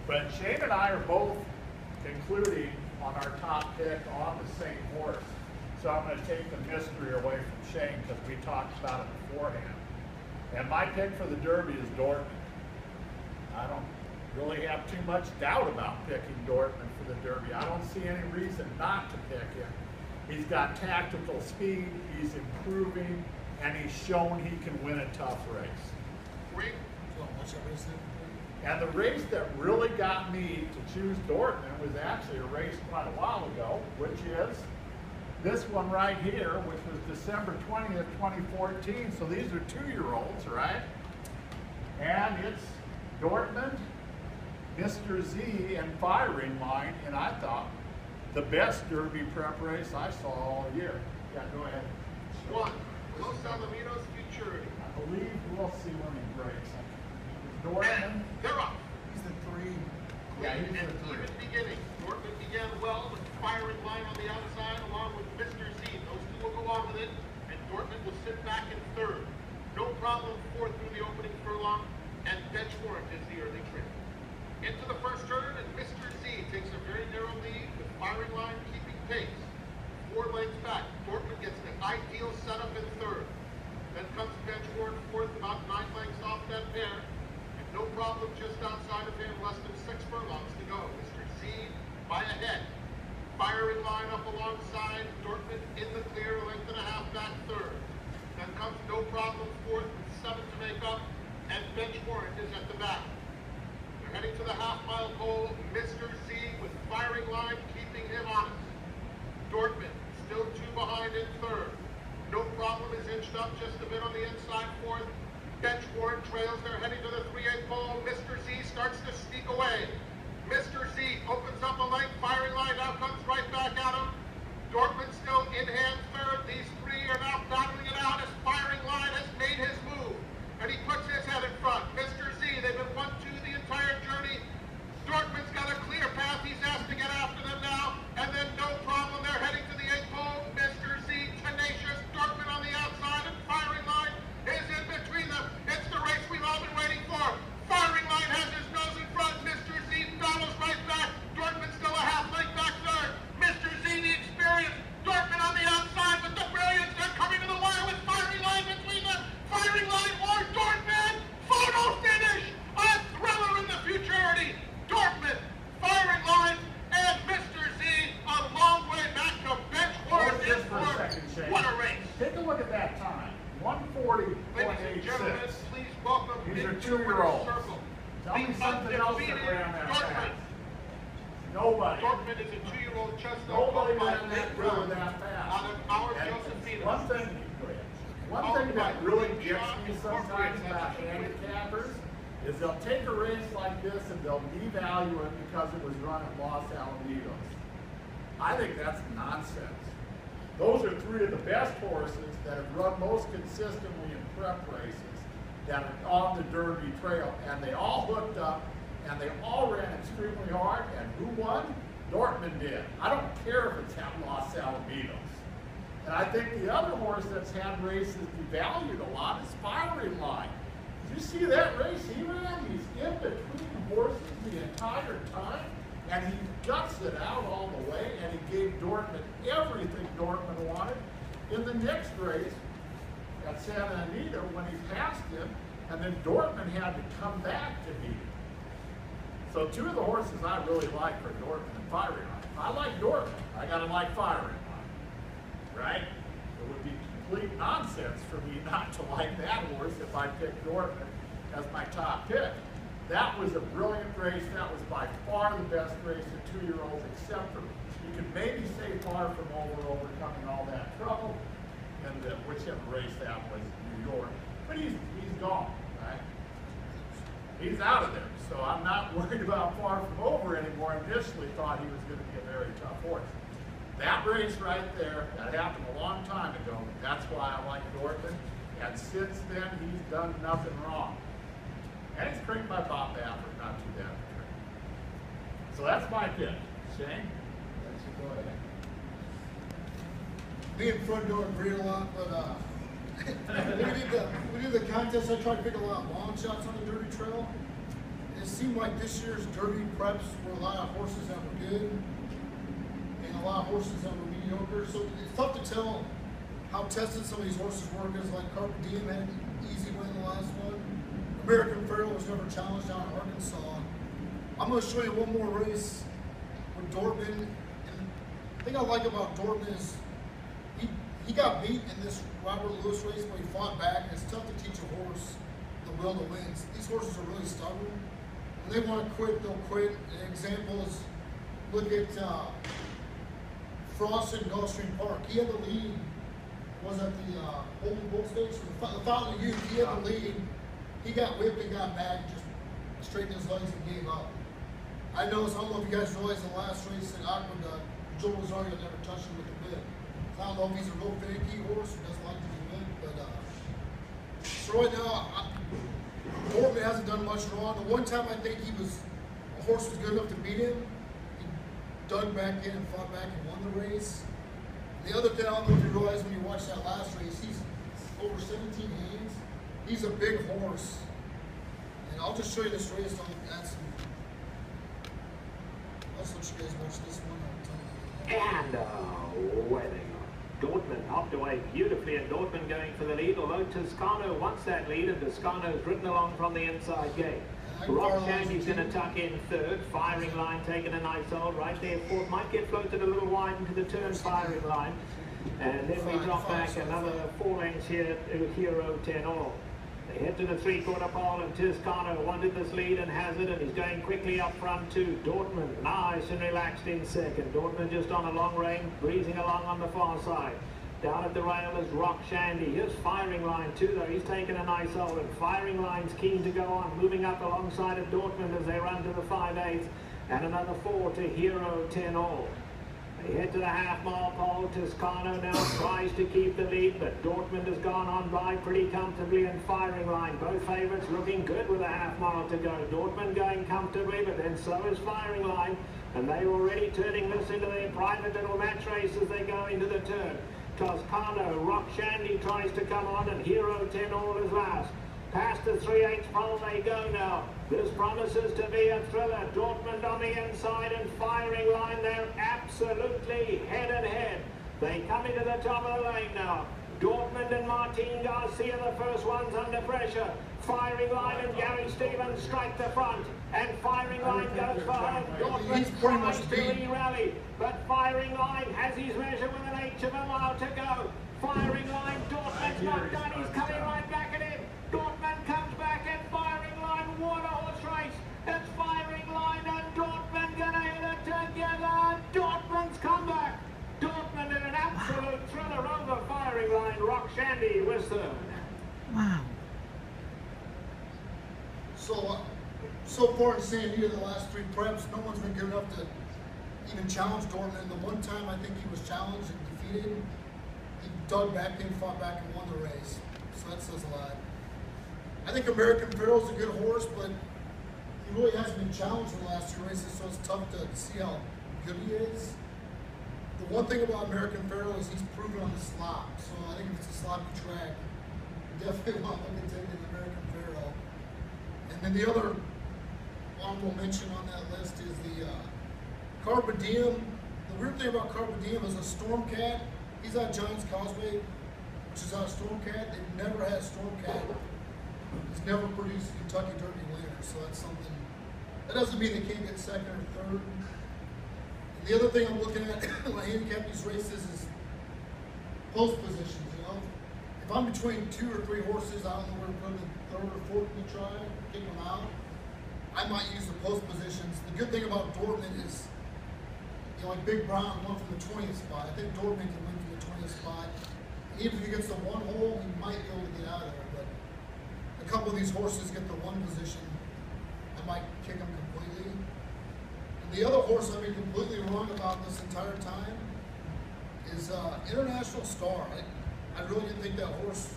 But Shane and I are both concluding on our top pick on the same horse. So I'm going to take the mystery away from Shane because we talked about it beforehand. And my pick for the Derby is Dortmund. I don't really have too much doubt about picking Dortmund for the Derby. I don't see any reason not to pick him. He's got tactical speed, he's improving, and he's shown he can win a tough race. Great. And the race that really got me to choose Dortmund was actually a race quite a while ago, which is this one right here, which was December 20th, 2014. So these are 2-year-olds, right? And it's Dortmund, Mr. Z, and Firing Line, and I thought the best Derby prep race I saw all year. Yeah, go ahead. One, Los Alamitos Futurity. I believe we'll see when he breaks. Dortmund. They're up. He's the 3. Yeah, he's And the 3. even beginning. Dortmund began well with Firing Line on the outside along with Mr. Z. Those two will go on with it, and Dortmund will sit back in 3rd. No problem 4th through the opening furlong, and Bench Warrant is the early trip. Into the first turn, and Mr. Z takes a very narrow lead with Firing Line keeping pace. 4 lengths back. Dortmund gets the ideal setup in 3rd. Then comes Bench Warrant 4th, about 9 lengths off that pair. And no problem just outside of him, less than 6 furlongs to go. Mr. Z by a head. Firing Line up alongside. Dortmund in the clear, a length and a half back 3rd. Then comes No Problem 4th with 7 to make up. And Bench Warrant is at the back. Heading to the half-mile pole, Mr. Z with Firing Line keeping him honest. Dortmund still 2 behind in 3rd. No Problem is inched up just a bit on the inside 4th. Bench Warrant trails. They're heading to the 3/8 pole. Mr. Z starts to sneak away. Mr. Z opens up a length. Firing Line now comes right back at him. Dortmund still in hand 3rd. These 3 are now battling it out as Firing Line has made his move. And he puts his head in front. Mr. Z, they've been 1-2 the entire journey. Dortmund's got a clear path. He's asked to get after them now. And then No Problem. They're heading to the 8th pole. Mr. Z, tenacious. Dortmund on the outside, and Firing Line is in between them. It's the race we've all been waiting for. Firing Line has his nose in front. Mr. Z follows right back. Dortmund still a half length back 3rd. Mr. Z, the experience. Dortmund on the outside with the brilliance. They're coming to the wire with Firing Line between them. Firing Line or Dortmund. Photo finish. A thriller in the futurity. Dortmund, Firing Line, and Mr. Z a long way back to Bench Warrant in 4th. What a race. Take a look at that time. Ladies and gentlemen, 140.86. please welcome These are into 2-year-olds. the circle. Tell me something else that ran that Dortmund. fast. Nobody. Dortmund is a 2-year-old chestnut Nobody by ran that Nick really Brown that fast. out of our And Josephina. One thing that really gets me sometimes about handicappers is they'll take a race like this and they'll devalue it because it was run at Los Alamitos. I think that's nonsense. Those are 3 of the best horses that have run most consistently in prep races that are on the Derby trail, and they all hooked up and they all ran extremely hard, and who won? Dortmund did. I don't care if it's at Los Alamitos. And I think the other horse that's had races devalued a lot is Firing Line. Did you see that race he ran? He's in between horses the entire time, and he guts it out all the way, and he gave Dortmund everything Dortmund wanted. In the next race at Santa Anita, when he passed him, and then Dortmund had to come back to meet him. So 2 of the horses I really like are Dortmund and Firing Line. If I like Dortmund, I gotta like Firing Line, right? It would be complete nonsense for me not to like that horse if I picked Dortmund as my top pick. That was a brilliant race. That was by far the best race of 2-year-olds, except for, you could maybe say Far From Over, overcoming all that trouble, and whichever race that was in New York. But he's gone, right? He's out of there. So I'm not worried about Far From Over anymore. Initially thought he was going to be a very tough horse. That race right there, that happened a long time ago. That's why I like Dortmund. And since then, he's done nothing wrong. And he's trained by Bob Baffert, not too bad. So that's my pick. Shane? Go ahead. Me and Fred don't agree a lot, but when we did the contest, I tried to pick a lot of long shots on the Derby trail. It seemed seemed like this year's Derby preps were a lot of horses that were good and a lot of horses that were mediocre. So it's tough to tell how tested some of these horses were, because like Carpe Diem had an easy win in the last one. American Pharoah was never challenged down in Arkansas. I'm going to show you one more race with Dortmund. And the thing I like about Dortmund is he got beat in this Robert Lewis race, but he fought back. It's tough to teach a horse the will to win. These horses are really stubborn. When they want to quit, they'll quit. An example is, look at Frost in Gulfstream Park. He had the lead. Was at the Holden Bull Stakes, or the Fountain of Youth. He had the lead. He got whipped and got back, just straightened his legs and gave up. I noticed, I don't know if you guys realize, in the last race at Aqueduct, Joe Rosario never touched him with the whip. So I don't know if he's a real finicky horse who doesn't like to be whipped, but so right now, Dortmund hasn't done much wrong. The one time I think a horse was good enough to beat him, he dug back in and fought back and won the race. The other thing, I don't know if you realize when you watch that last race, he's over 17 hands. He's a big horse. And I'll just show you this race. Let's let you guys watch this one. And away they go. Dortmund hopped away beautifully, and Dortmund going for the lead, although Toscano wants that lead, and Toscano's ridden along from the inside gate. Rock Shandy's going to tuck in third. Firing Line taking a nice hold right there. Fourth might get floated a little wide into the turn. Firing Line, and then we drop back another 4 lengths here to Hero 10 all. They head to the 3/4 pole, and Toscano wanted this lead and has it, and he's going quickly up front to Dortmund. Nice and relaxed in second. Dortmund just on a long rein, breezing along on the far side. Down at the rail is Rock Shandy. Here's Firing Line too, though. He's taken a nice hold, and Firing Line's keen to go on, moving up alongside of Dortmund as they run to the 5/8, and another 4 to Hero 10 all. They head to the half-mile pole. Toscano now tries to keep the lead, but Dortmund has gone on by pretty comfortably, and Firing Line, both favourites looking good with a half-mile to go. Dortmund going comfortably, but then so is Firing Line, and they're already turning this into their private little match race as they go into the turn. Toscano, Rock Shandy tries to come on, and Hero 10 all is last. Past the 3/8 pole they go now. This promises to be a thriller. Dortmund on the inside, and Firing Line, they're absolutely head-and-head. They come into the top of the lane now. Dortmund and Martin Garcia, the first ones under pressure. Firing Line and Gary Stevens strike the front, and Firing Line goes for home. Dortmund tries to re-rally, but Firing Line has his measure with an 1/8 of a mile to go. Firing Line, Dortmund's not done, he's coming right back at him. Dortmund comes back, and Firing Line, what a horse race. It's Firing Line and Dortmund gonna hit it together. Dortmund's comeback. Dortmund in an absolute thriller over Firing Line. Rock Shandy was third. Wow. So far in San Diego, the last 3 preps, no one's been good enough to even challenge Dortmund. The one time I think he was challenged and defeated, he dug back in, fought back, and won the race. So that says a lot. I think American Pharoah's a good horse, but he really hasn't been challenged in the last 2 races, so it's tough to see how good he is. The one thing about American Pharoah is he's proven on the slop. So I think if it's a sloppy track, you definitely want to look at taking American Pharoah. And then the other honorable mention on that list is the Carpe Diem. The weird thing about Carpe Diem is a Stormcat. He's at Giants Causeway, which is out of Stormcat. They've never had Stormcat. He's never produced a Kentucky Derby winner, so that's something. That doesn't mean they can't get second or third. And the other thing I'm looking at when I handicap these races is post positions. You know, if I'm between 2 or 3 horses, I don't know where to put them, third or fourth in the try, kick them out. I might use the post positions. The good thing about Dortmund is, you know, like Big Brown won from the 20th spot. I think Dortmund can win from the 20th spot. Even if he gets the 1 hole, he might be able to get out of there. But a couple of these horses get the 1 position, I might kick them completely. And the other horse I've been completely wrong about this entire time is International Star. I really didn't think that horse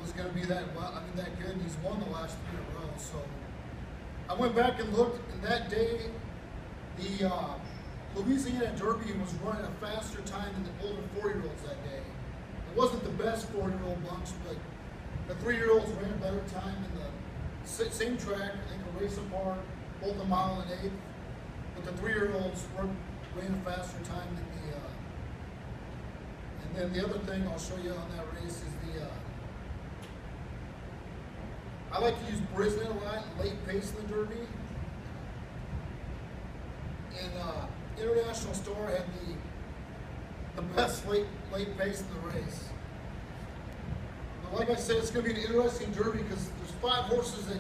was going to be that good. And he's won the last 3 in a row. So I went back and looked, and that day the Louisiana Derby was running a faster time than the older 4-year-olds that day. It wasn't the best 4-year-old bunch, but the 3-year-olds ran a better time, and the Same track, I think a race apart, both a mile and 1/8. But the 3-year-olds ran a faster time than the. And then the other thing I'll show you on that race is the. I like to use Brisbane a lot, late pace in the Derby. And International Store had the best late pace in the race. But like I said, it's going to be an interesting Derby because there's 5 horses that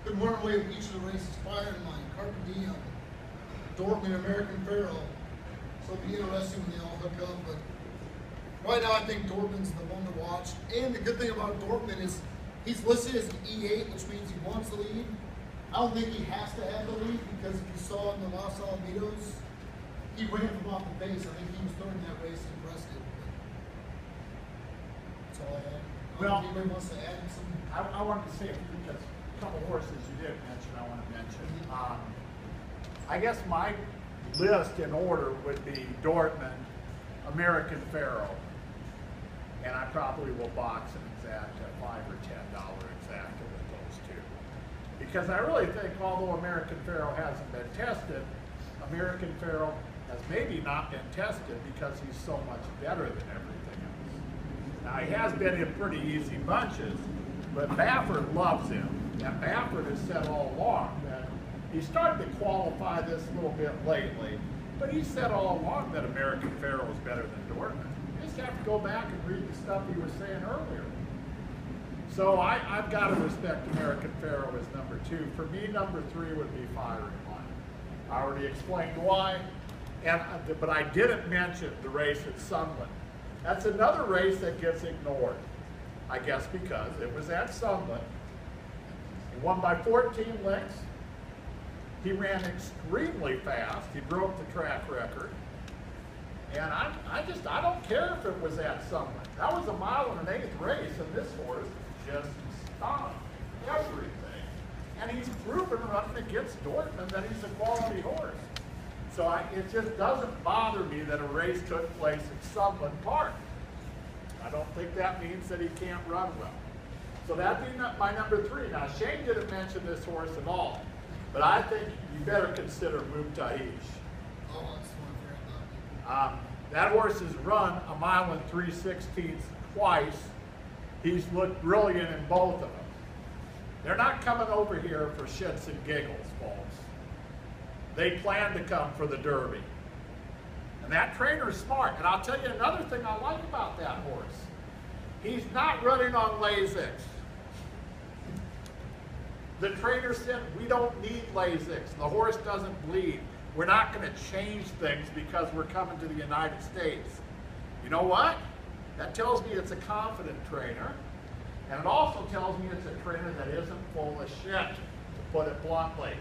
could run away with each of the races. Fireline, Carpe Diem, Dortmund, American Pharoah. So it'll be interesting when they all hook up. But right now, I think Dortmund's the one to watch. And the good thing about Dortmund is he's listed as an E8, which means he wants the lead. I don't think he has to have the lead because if you saw in the Los Alamitos, he ran from off the pace. I think he was third in that race and pressed it. That's all I had. Well, anybody wants to add some? I wanted to say a couple horses you did mention. I want to mention. I guess my list in order would be Dortmund, American Pharoah, and I probably will box an exact at $5 or $10 exacta with those two. Because I really think, although American Pharoah hasn't been tested, American Pharoah has maybe not been tested because he's so much better than everything else. Now, he has been in pretty easy bunches, but Baffert loves him. And Baffert has said all along that he started to qualify this a little bit lately, but he said all along that American Pharoah is better than Dortmund. You just have to go back and read the stuff he was saying earlier. So I've got to respect American Pharoah as number 2. For me, number 3 would be Firing Line. I already explained why, but I didn't mention the race at Sunland. That's another race that gets ignored, I guess because it was at Sunland. He won by 14 lengths. He ran extremely fast. He broke the track record. And I don't care if it was at Sunland. That was a 1 1/8 race, and this horse just stopped everything. And he's proven running against Dortmund that he's a quality horse. So it just doesn't bother me that a race took place at Sunland Park. I don't think that means that he can't run well. So that'd be my number 3. Now, Shane didn't mention this horse at all, but I think you better consider Mubtahish. Oh, that's the one for him. That horse has run 1 3/16 twice. He's looked brilliant in both of them. They're not coming over here for shits and giggles, folks. They plan to come for the Derby. And that trainer's smart. And I'll tell you another thing I like about that horse. He's not running on Lasix. The trainer said, we don't need Lasix. The horse doesn't bleed. We're not going to change things because we're coming to the United States. You know what? That tells me it's a confident trainer. And it also tells me it's a trainer that isn't full of shit, to put it bluntly.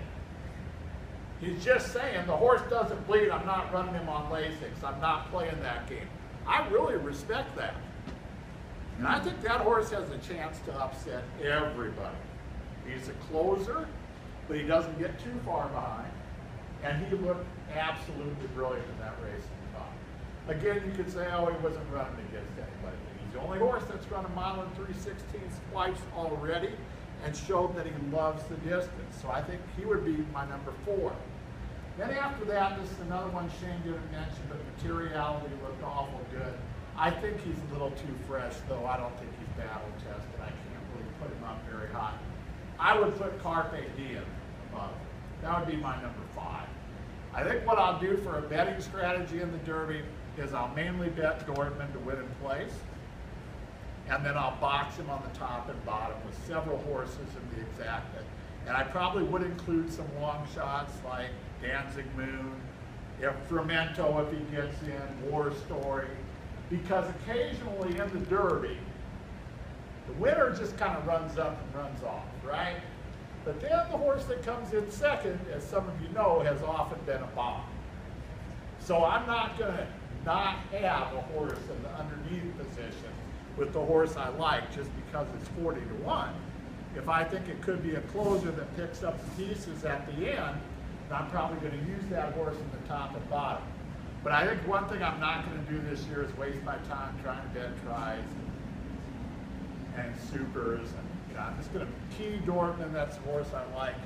He's just saying, the horse doesn't bleed, I'm not running him on Lasix. I'm not playing that game. I really respect that. And I think that horse has a chance to upset everybody. He's a closer, but he doesn't get too far behind. And he looked absolutely brilliant in that race in the top. Again, you could say, oh, he wasn't running against anybody. He's the only horse that's run 1 3/16 twice already and showed that he loves the distance. So I think he would be my number 4. Then after that, this is another one Shane didn't mention, but Materiality looked awful good. I think he's a little too fresh, though. I don't think he's battle tested. I can't really put him up very high. I would put Carpe Diem above. That would be my number 5. I think what I'll do for a betting strategy in the Derby is I'll mainly bet Dortmund to win in place, and then I'll box him on the top and bottom with several horses in the exacta. And I probably would include some long shots like Danzig Moon, Fremento if he gets in, War Story, because occasionally in the Derby, the winner just kind of runs up and runs off, right? But then the horse that comes in second, as some of you know, has often been a bomb. So I'm not going to not have a horse in the underneath position with the horse I like just because it's 40 to 1. If I think it could be a closer that picks up the pieces at the end, then I'm probably going to use that horse in the top and bottom. But I think one thing I'm not going to do this year is waste my time trying to bet tries and supers and I'm just going to key Dortmund. That's a horse I like.